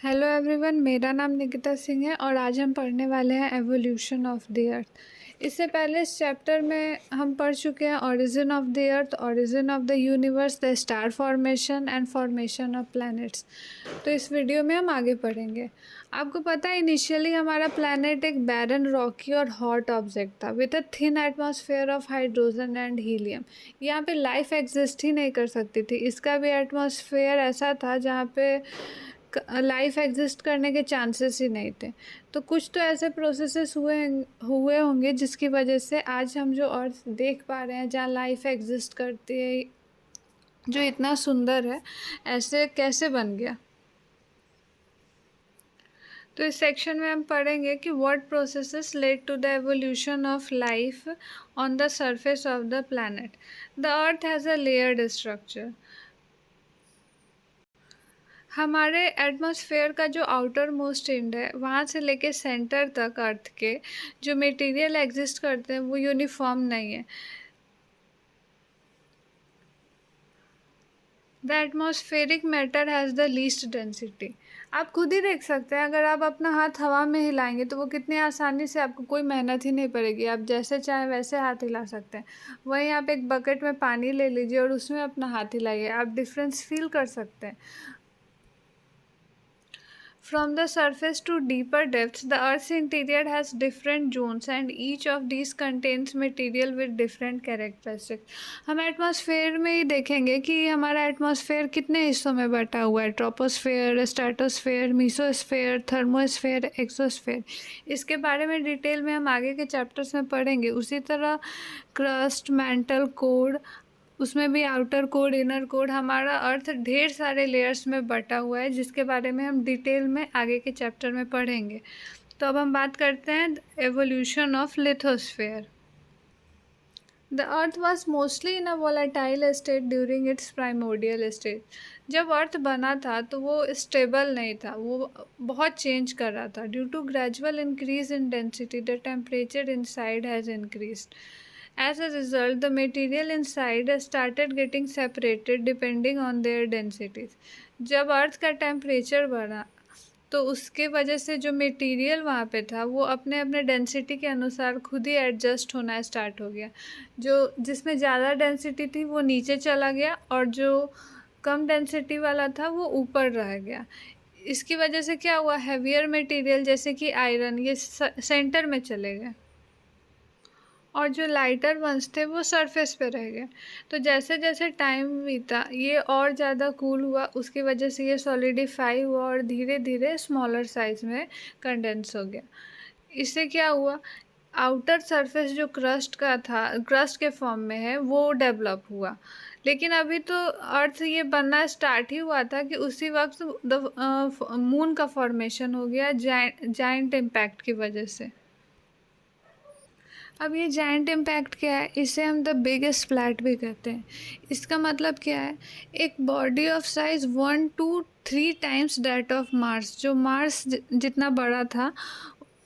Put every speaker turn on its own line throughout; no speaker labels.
Hello everyone, मेरा नाम निकिता सिंह है और आज हम पढ़ने वाले हैं एवोल्यूशन ऑफ द अर्थ। इससे पहले इस चैप्टर में हम पढ़ चुके हैं origin of the earth, origin of the universe, the star formation and formation of planets. तो इस वीडियो में हम आगे पढ़ेंगे। आपको पता है इनिशियली हमारा प्लैनेट एक बैरन, रॉकी और हॉट ऑब्जेक्ट था with a thin atmosphere of hydrogen and helium. यहाँ पे लाइफ एग्जिस्ट ही नहीं कर सकती थी। इसका भी एटमॉस्फेयर ऐसा था जहाँ पे लाइफ एग्जिस्ट करने के चांसेस ही नहीं थे। तो कुछ तो ऐसे प्रोसेसेस हुए होंगे जिसकी वजह से आज हम जो अर्थ देख पा रहे हैं, जहाँ लाइफ एग्जिस्ट करती है, जो इतना सुंदर है, ऐसे कैसे बन गया। तो इस सेक्शन में हम पढ़ेंगे कि what processes led to the evolution of life on the surface of the planet. The earth has a layered structure. हमारे एटमॉस्फेयर का जो आउटर मोस्ट एंड है, वहाँ से लेके सेंटर तक अर्थ के जो मटेरियल एग्जिस्ट करते हैं वो यूनिफॉर्म नहीं है। The atmospheric matter has the least density. आप खुद ही देख सकते हैं, अगर आप अपना हाथ हवा में हिलाएंगे तो वो कितनी आसानी से, आपको कोई मेहनत ही नहीं पड़ेगी, आप जैसे चाहें वैसे हाथ हिला सकते हैं। वहीं आप एक बकेट में पानी ले लीजिए और उसमें अपना हाथ हिलाइए, आप डिफरेंस फील कर सकते हैं। From the surface to deeper depths, the Earth's interior has different zones and each of these contains material with different characteristics. हम एटमॉस्फेयर में ही देखेंगे कि हमारा एटमॉस्फेयर कितने हिस्सों में बटा हुआ है: troposphere, stratosphere, mesosphere, thermosphere, exosphere. इसके बारे में डिटेल में हम आगे के चैप्टर्स में पढ़ेंगे। उसी तरह क्रस्ट, मैंटल, कोर, उसमें भी आउटर कोर, इनर कोर, हमारा अर्थ ढेर सारे लेयर्स में बटा हुआ है, जिसके बारे में हम डिटेल में आगे के चैप्टर में पढ़ेंगे। तो अब हम बात करते हैं evolution of lithosphere. The earth was mostly in a volatile state during its primordial stage. जब अर्थ बना था तो वो स्टेबल नहीं था, वो बहुत चेंज कर रहा था। Due to gradual increase in density the temperature inside has increased. As a result, the material inside started getting separated depending on their densities. जब अर्थ का टेम्परेचर बढ़ा तो उसके वजह से जो मटेरियल वहाँ पे था वो अपने अपने डेंसिटी के अनुसार खुद ही एडजस्ट होना स्टार्ट हो गया। जो जिसमें ज़्यादा डेंसिटी थी वो नीचे चला गया और जो कम डेंसिटी वाला था वो ऊपर रह गया। इसकी वजह से क्या हुआ, हैवियर मटेरियल जैसे कि आयरन, ये सेंटर में चले गए और जो लाइटर वंस थे वो सरफेस पे रह गए। तो जैसे जैसे टाइम बीता ये और ज़्यादा कूल हुआ, उसकी वजह से ये सॉलिडिफाई हुआ और धीरे धीरे स्मॉलर साइज में कंडेंस हो गया। इससे क्या हुआ, आउटर सरफेस जो क्रस्ट का था, क्रस्ट के फॉर्म में है, वो डेवलप हुआ। लेकिन अभी तो अर्थ ये बनना स्टार्ट ही हुआ था कि उसी वक्त मून का फॉर्मेशन हो गया जाइंट इम्पैक्ट की वजह से। अब ये जायंट इम्पैक्ट क्या है, इसे हम द बिग स्प्लैट भी कहते हैं। इसका मतलब क्या है, एक body of size 1 to 3 times that of Mars, जो मार्स जितना बड़ा था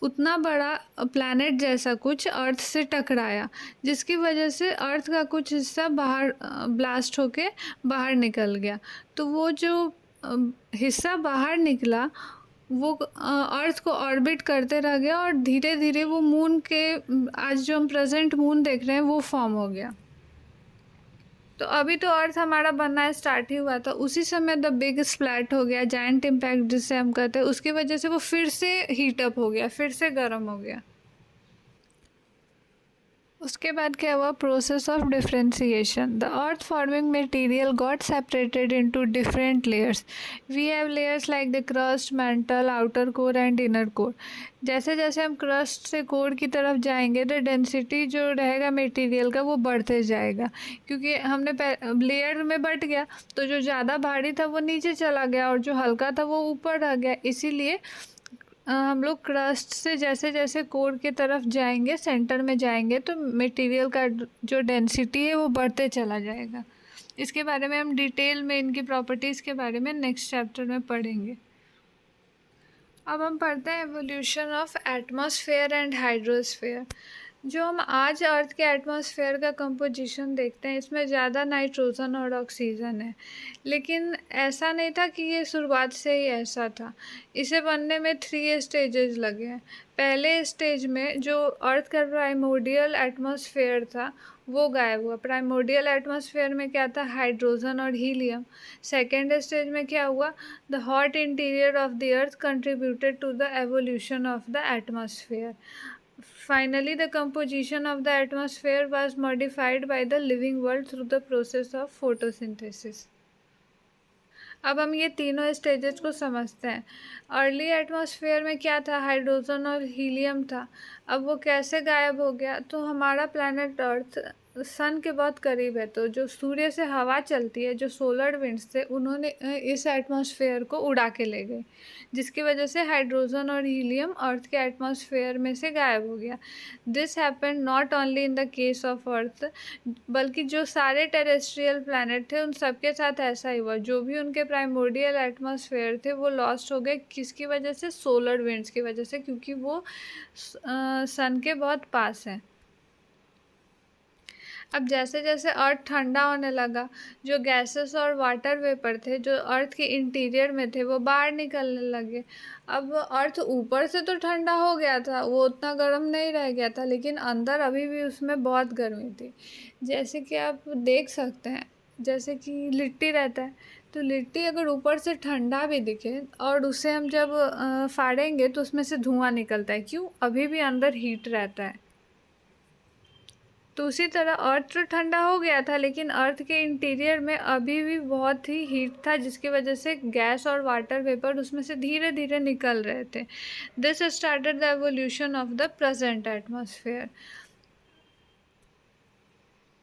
उतना बड़ा प्लैनेट जैसा कुछ अर्थ से टकराया, जिसकी वजह से अर्थ का कुछ हिस्सा बाहर ब्लास्ट होके बाहर निकल गया। तो वो जो हिस्सा बाहर निकला वो अर्थ को ऑर्बिट करते रह गया और धीरे धीरे वो मून के, आज जो हम प्रेजेंट मून देख रहे हैं, वो फॉर्म हो गया। तो अभी तो अर्थ हमारा बनना स्टार्ट ही हुआ था, उसी समय द बिग स्प्लैट हो गया, जायंट इम्पैक्ट जिसे हम कहते हैं, उसकी वजह से वो फिर से हीटअप हो गया, फिर से गर्म हो गया। उसके बाद क्या हुआ, process of differentiation. The earth forming material got separated into different layers. We have layers like the crust, mantle, outer core and inner core. जैसे जैसे हम क्रस्ट से कोर की तरफ जाएंगे तो डेंसिटी जो रहेगा मटेरियल का वो बढ़ते जाएगा, क्योंकि हमने लेयर में बढ़ गया तो जो ज़्यादा भारी था वो नीचे चला गया और जो हल्का था वो ऊपर रह गया। इसीलिए हम लोग क्रस्ट से जैसे जैसे कोर की तरफ जाएंगे, सेंटर में जाएंगे, तो मटेरियल का जो डेंसिटी है वो बढ़ते चला जाएगा। इसके बारे में हम डिटेल में, इनकी प्रॉपर्टीज़ के बारे में नेक्स्ट चैप्टर में पढ़ेंगे। अब हम पढ़ते हैं evolution of atmosphere and hydrosphere. जो हम आज अर्थ के एटमॉस्फेयर का कंपोजिशन देखते हैं, इसमें ज़्यादा नाइट्रोजन और ऑक्सीजन है। लेकिन ऐसा नहीं था कि ये शुरुआत से ही ऐसा था। इसे बनने में 3 स्टेजेस लगे हैं। पहले स्टेज में जो अर्थ का प्राइमोर्डियल एटमॉस्फेयर था, वो गायब हुआ। प्राइमोर्डियल एटमॉस्फेयर में क्या था? हाइड्रोजन और हीलियम। सेकेंड स्टेज में क्या हुआ? The hot interior of the earth contributed to the evolution of the atmosphere. Finally, the composition of the atmosphere was modified by the living world through the process of photosynthesis. अब हम ये तीनों stages को समझते हैं। Early atmosphere में क्या था? हाइड्रोजन और हीलियम था। अब वो कैसे गायब हो गया? तो हमारा प्लैनेट अर्थ सन के बहुत करीब है, तो जो सूर्य से हवा चलती है, जो सोलर विंड्स थे, उन्होंने इस एटमॉस्फेयर को उड़ा के ले गए, जिसकी वजह से हाइड्रोजन और हीलियम अर्थ के एटमॉस्फेयर में से गायब हो गया। This happened not only in the case of earth, बल्कि जो सारे टेरेस्ट्रियल प्लैनेट थे उन सबके साथ ऐसा ही हुआ। जो भी उनके प्राइमोर्डियल एटमॉस्फेयर थे वो लॉस्ट हो गए। किसकी वजह से? सोलर विंड्स की वजह से, क्योंकि वो सन के बहुत पास हैं। अब जैसे जैसे अर्थ ठंडा होने लगा, जो गैसेस और वाटर वेपर थे जो अर्थ के इंटीरियर में थे वो बाहर निकलने लगे। अब अर्थ ऊपर से तो ठंडा हो गया था, वो उतना गर्म नहीं रह गया था, लेकिन अंदर अभी भी उसमें बहुत गर्मी थी। जैसे कि आप देख सकते हैं, जैसे कि लिट्टी रहता है, तो लिट्टी अगर ऊपर से ठंडा भी दिखे और उसे हम जब फाड़ेंगे तो उसमें से धुआं निकलता है। क्यों? अभी भी अंदर हीट रहता है। तो उसी तरह अर्थ तो ठंडा हो गया था, लेकिन अर्थ के इंटीरियर में अभी भी बहुत ही हीट था, जिसकी वजह से गैस और वाटर वेपर उसमें से धीरे धीरे निकल रहे थे। This started the evolution of the present atmosphere.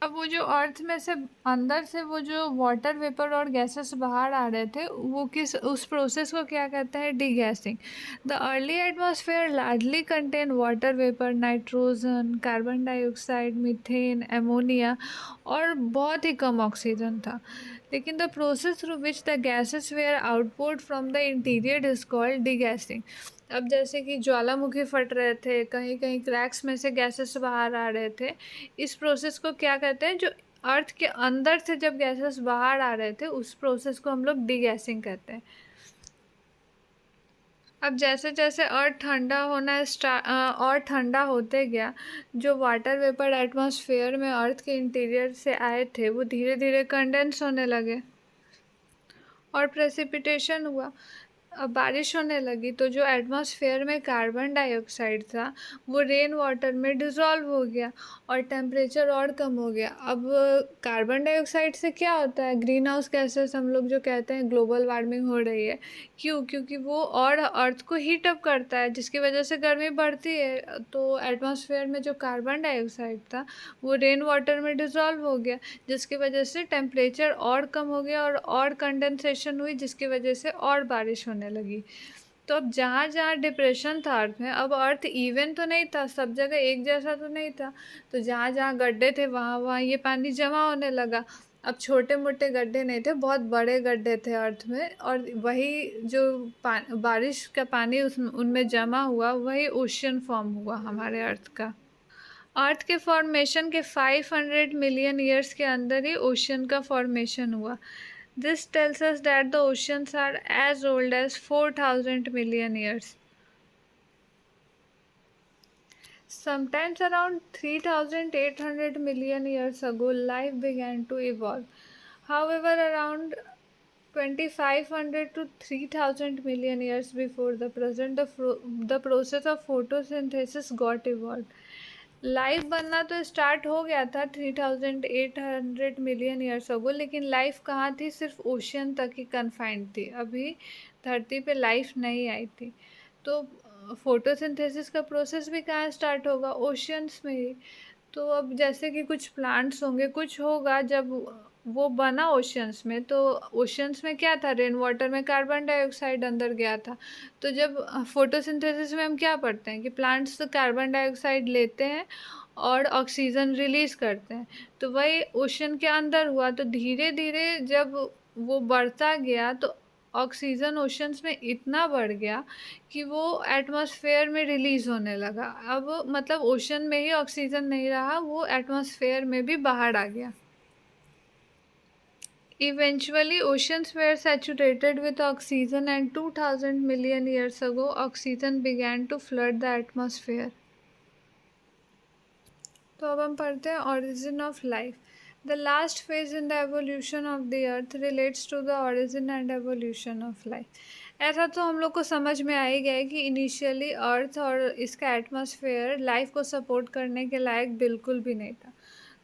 अब वो जो अर्थ में से अंदर से वो जो वाटर वेपर और गैसेस बाहर आ रहे थे, वो किस उस प्रोसेस को क्या कहते हैं? Degassing. The early atmosphere largely contain water vapour, nitrogen, carbon dioxide, methane, ammonia और बहुत ही कम ऑक्सीजन था। लेकिन the process through which the gases were output from the interior is called degassing. अब जैसे कि ज्वालामुखी फट रहे थे, कहीं कहीं क्रैक्स में से गैसेस बाहर आ रहे थे, इस प्रोसेस को क्या कहते हैं? जो अर्थ के अंदर से जब गैसेस बाहर आ रहे थे, उस प्रोसेस को हम लोग डीगैसिंग कहते हैं। अब जैसे जैसे अर्थ ठंडा और ठंडा होते गया, जो वाटर वेपर एटमॉस्फेयर में अर्थ के इंटीरियर से आए थे वो धीरे धीरे कंडेंस होने लगे और प्रेसिपिटेशन हुआ। अब बारिश होने लगी, तो जो एटमॉस्फेयर में कार्बन डाइऑक्साइड था वो रेन वाटर में डिज़ोल्व हो गया और टेम्परेचर और कम हो गया। अब कार्बन डाइऑक्साइड से क्या होता है? ग्रीन हाउस गैसेस हम लोग जो कहते हैं, ग्लोबल वार्मिंग हो रही है। क्यों? क्योंकि वो और अर्थ को हीट अप करता है, जिसकी वजह से गर्मी बढ़ती है। तो एटमॉस्फेयर में जो कार्बन डाइऑक्साइड था वो रेन वाटर में डिज़ोल्व हो गया, जिसकी वजह से टेम्परेचर और कम हो गया और कंडेंसेशन हुई, जिसकी वजह से और बारिश होने लगी। तो अब जहाँ जहाँ डिप्रेशन था अर्थ में, अब अर्थ इवन तो नहीं था, सब जगह एक जैसा तो नहीं था, तो जहाँ जहाँ गड्ढे थे वहाँ वहाँ ये पानी जमा होने लगा। अब छोटे मोटे गड्ढे नहीं थे, बहुत बड़े गड्ढे थे अर्थ में, और वही जो बारिश का पानी उनमें जमा हुआ, वही ओशियन फॉर्म हुआ हमारे अर्थ का। अर्थ के फॉर्मेशन के 500 मिलियन ईयर्स के अंदर ही ओशियन का फॉर्मेशन हुआ। This tells us that the oceans are as old as 4000 million years. Sometimes around 3800 million years ago, life began to evolve. However, around 2500 to 3000 million years before the present, the process of photosynthesis got evolved. Life बनना तो start हो गया था 3800 million years ago, लेकिन life कहाँ थी? सिर्फ ocean तक ही कन्फाइंड थी। अभी धरती पे लाइफ नहीं आई थी। तो फोटोसिंथेसिस का प्रोसेस भी कहाँ स्टार्ट होगा? ओशियंस में ही। तो अब जैसे कि कुछ प्लांट्स होंगे, कुछ होगा, जब वो बना ओशियंस में, तो ओशियंस में क्या था? रेन वाटर में कार्बन डाइऑक्साइड अंदर गया था। तो जब फोटोसिंथेसिस में हम क्या पढ़ते हैं कि प्लांट्स तो कार्बन डाइऑक्साइड लेते हैं और ऑक्सीजन रिलीज करते हैं, तो वही ओशन के अंदर हुआ। तो धीरे धीरे जब वो बढ़ता गया, तो ऑक्सीजन ओशंस में इतना बढ़ गया कि वो एटमॉस्फेयर में रिलीज़ होने लगा। अब मतलब ओशन में ही ऑक्सीजन नहीं रहा, वो एटमॉस्फेयर में भी बाहर आ गया। Eventually, oceans were saturated with oxygen, and 2000 million years ago, oxygen began to flood the atmosphere. तो अब हम पढ़ते हैं origin of life. The last phase in the evolution of the earth relates to the origin and evolution of life. ऐसा तो हम लोग को समझ में आ ही गया है कि इनिशियली अर्थ और इसका एटमॉस्फेयर लाइफ को सपोर्ट करने के लायक बिल्कुल भी नहीं था।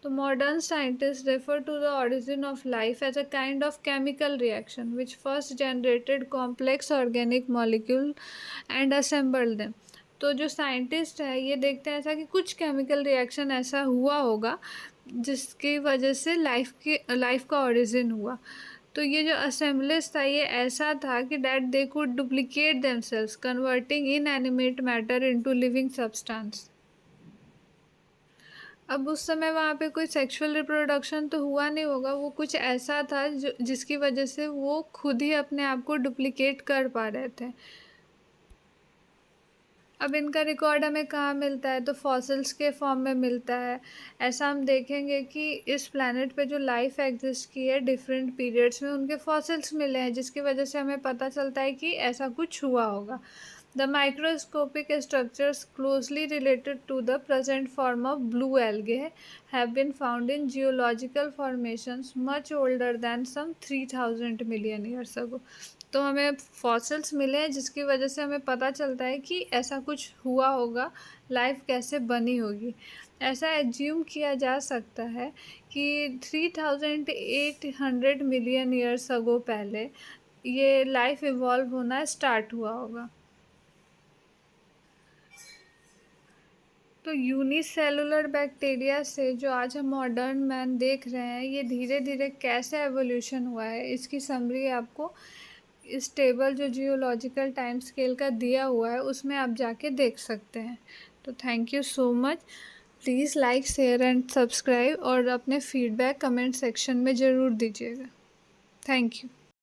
तो modern scientists refer to the origin of life as a kind of chemical reaction which first generated complex organic molecule and assembled them. तो जो साइंटिस्ट है ये देखते हैं ऐसा कि कुछ केमिकल रिएक्शन ऐसा हुआ होगा जिसकी वजह से लाइफ का ओरिजिन हुआ। तो ये जो असेंबलेज था ये ऐसा था कि that they could duplicate themselves converting inanimate matter into living substance. अब उस समय वहाँ पे कोई सेक्सुअल रिप्रोडक्शन तो हुआ नहीं होगा, वो कुछ ऐसा था जो जिसकी वजह से वो खुद ही अपने आप को डुप्लीकेट कर पा रहे थे। अब इनका रिकॉर्ड हमें कहाँ मिलता है, तो फॉसिल्स के फॉर्म में मिलता है। ऐसा हम देखेंगे कि इस प्लैनेट पे जो लाइफ एग्जिस्ट की है डिफरेंट पीरियड्स में उनके फॉसिल्स मिले हैं, जिसकी वजह से हमें पता चलता है कि ऐसा कुछ हुआ होगा। The microscopic structures closely related to the present form of blue algae have been found in geological formations much older than some 3000 million years ago. तो हमें फॉसिल्स मिले हैं जिसकी वजह से हमें पता चलता है कि ऐसा कुछ हुआ होगा, लाइफ कैसे बनी होगी। ऐसा एज्यूम किया जा सकता है कि 3800 मिलियन ईयर्स अगो पहले ये लाइफ इवॉल्व होना स्टार्ट हुआ होगा। तो यूनिसेलुलर बैक्टीरिया से जो आज हम मॉडर्न मैन देख रहे हैं ये धीरे धीरे कैसे एवोल्यूशन हुआ है इसकी समरी आपको इस टेबल जो जियोलॉजिकल टाइम स्केल का दिया हुआ है उसमें आप जाके देख सकते हैं। तो thank you so much. Please like share and subscribe और अपने फीडबैक कमेंट सेक्शन में ज़रूर दीजिएगा। Thank you.